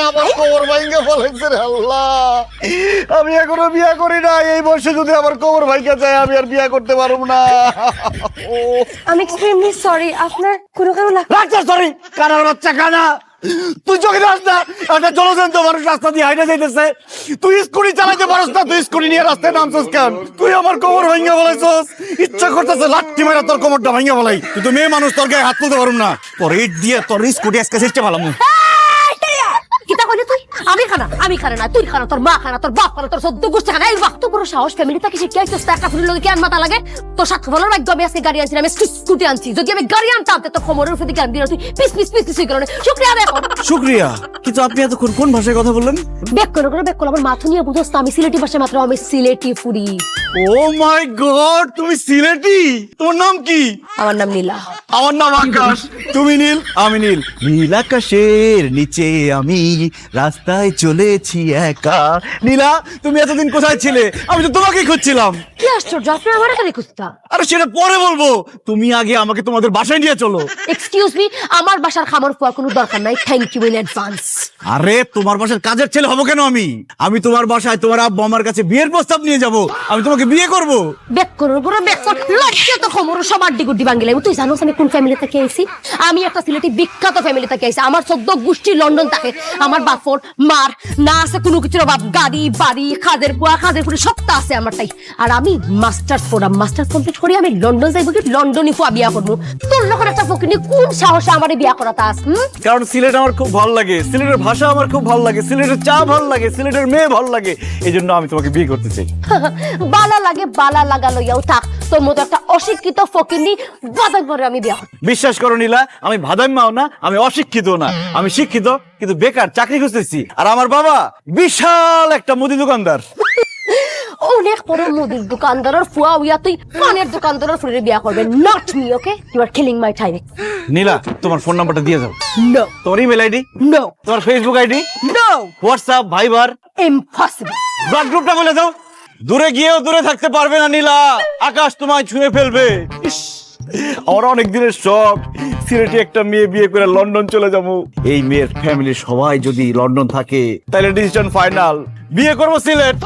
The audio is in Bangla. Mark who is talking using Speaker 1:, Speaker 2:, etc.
Speaker 1: আমার কোমর ভাঙ্গে ফেলেছে রে আল্লাহ। আমি এখনো বিয়া করি না, এই বয়সে যদি আমার কোমর ভাঙ্গে যায় আমি আর বিয়া করতে পারবো না।
Speaker 2: আমি এক্সট্রিমলি সরি, আপনার কোনো কারো
Speaker 1: সরি, কানার বাচ্চা কানা, তুই চোখে যাস না? একটা জলজন্ত মানুষ রাস্তা দিয়ে হাইটে যাইতেছে, তুই স্কুটি চালাইতে পারস না, তুই স্কুটি নিয়ে রাস্তায় নামছস কেন? তুই আমার কোমর ভাঙ্গে ফেলাইছস, ইচ্ছা করতেছে লাঠি মেরা তোর কোমরটা ভাঙ্গে ফেলাই। তুই তো মেয়ে মানুষ, তোর গায়ে হাত তুলতে পারুম না, তোর ইট দিয়ে তোর স্কুটি আজকে শেষে ফেলাম।
Speaker 2: কিতা কইলি তুই? আমি খানা না, তুই খানা, তোর মা খানা, তোর বাপ খানা, তোর সদ্য গোষ্ঠী খানা। এই বাপ তো বড় সাহস, ফ্যামিলি থেকে শিখাইছস একটা ফুলের লগে কেন মাথা লাগে? তোর সাথে ভালো লাগবে আমি আজকে গাড়ি আনছি, আমি স্কুটি আনছি। যদি আমি গাড়ি আনতাম তো তোর কোমরের উপর দিকে আনবি না, তুই পিস পিস পিস পিস করে। শুকরিয়া দেখো,
Speaker 1: শুক্রিয়া। কিন্তু আপনি এতক্ষণ কোন ভাষায় কথা বললেন?
Speaker 2: বেক করে আমার মাথা নিয়ে বুঝোস না, আমি সিলেটি ভাষায় মাত্র, আমি সিলেটি ফুরি।
Speaker 1: ও মাই গড, তুমি সিলেটি? তোমার নাম কি?
Speaker 2: আমার নাম নীলা।
Speaker 1: আমার নাম আকাশ। তুমি নীল, আমি নীল। নীল আকাশের নিচে আমি রাস্তায় চলেছি একা। নীলা, তুমি এতদিন কোথায় ছিলে? আমি তো তোমাকেই খুঁজছিলাম।
Speaker 2: কি আশ্চর্য, আপনি আমার এখানে খুঁজতা?
Speaker 1: আরে সেটা পরে বলবো, তুমি আগে আমাকে তোমাদের বাসায় নিয়ে চলো।
Speaker 2: এক্সকিউজ মি, আমার বাসার খামার পাওয়ার কোনো দরকার নাই, থ্যাংক ইউ ইন অ্যাডভান্স।
Speaker 1: আরে তোমার বাসার কাজের ছেলে হবো কেন আমি? আমি তোমার বাসায় তোমার আব্বু আমার কাছে বিয়ের প্রস্তাব নিয়ে যাব, আমি তোমাকে বিয়ে করব।
Speaker 2: বেক করো পুরো বেক কর, লজ্জা তো খমর সবার ডিগুডি বাঙ্গিলাই। তুই জানোস আমি কোন ফ্যামিলি থেকে আইছি? আমি একটা সিলেটি বিখ্যাত ফ্যামিলি থেকে আইছি। আমার 14 গোষ্ঠী লন্ডন থাকে। আমার বাপর মার না আছে কোনো কিছুর অভাব, গাড়ি বাড়ি খাদের পুরি সবটা আছে আমারটাই। আর আমি মাস্টার্স কমপ্লিট করি আমি লন্ডন যাইব, কি লন্ডনই ফুয়া বিয়া করবো। তোর লোকের একটা ফকিনি কোন সাহসে আমারে বিয়া করাতে আস?
Speaker 1: কারণ সিলেট আমার খুব ভালো লাগে, সিলেটের ভাষা আমার খুব ভালো লাগে, সিলেটের চা ভালো লাগে, সিলেটের মেয়ে ভালো লাগে, এই জন্য আমি তোমাকে বিয়ে করতে চাই।
Speaker 2: বালা লাগে, বালা লাগা লইয়াও থাক, তোর মতো একটা অশিক্ষিত ফকিনি বাদাম করে আমি বিয়া।
Speaker 1: বিশ্বাস করো নীলা, আমি ভাদাইমাও না, আমি অশিক্ষিত না, আমি শিক্ষিত কিন্তু বেকার, চাকরি খুঁজতেছি। আর আমার বাবা বিশাল একটা মুদি দোকানদার।
Speaker 2: অনেক বড় মুদির দোকানদারের ফুয়া উইয়া তুই পানের দোকানদারের ফুলে বিয়া করবে, not me. Okay, you are killing my time.
Speaker 1: Nila, তোমার ফোন নাম্বারটা দিয়ে যাও।
Speaker 2: নো
Speaker 1: তোমার ইমেল আইডি?
Speaker 2: নো
Speaker 1: তোমার Facebook ID?
Speaker 2: No,
Speaker 1: WhatsApp, Viber?
Speaker 2: Impossible.
Speaker 1: Blood গ্রুপটা বলে দাও। দূরে গিয়েও দূরে থাকতে পারবে না নীলা, আকাশ তোমায় ছুঁয়ে ফেলবে। ইস, আমার অনেক দিনের শখ সিলেটে একটা মেয়ে বিয়ে করে লন্ডন চলে যাবো। এই মেয়ের ফ্যামিলি সবাই যদি লন্ডন থাকে তাহলে ডিসিশন ফাইনাল, বিয়ে করবো সিলেট।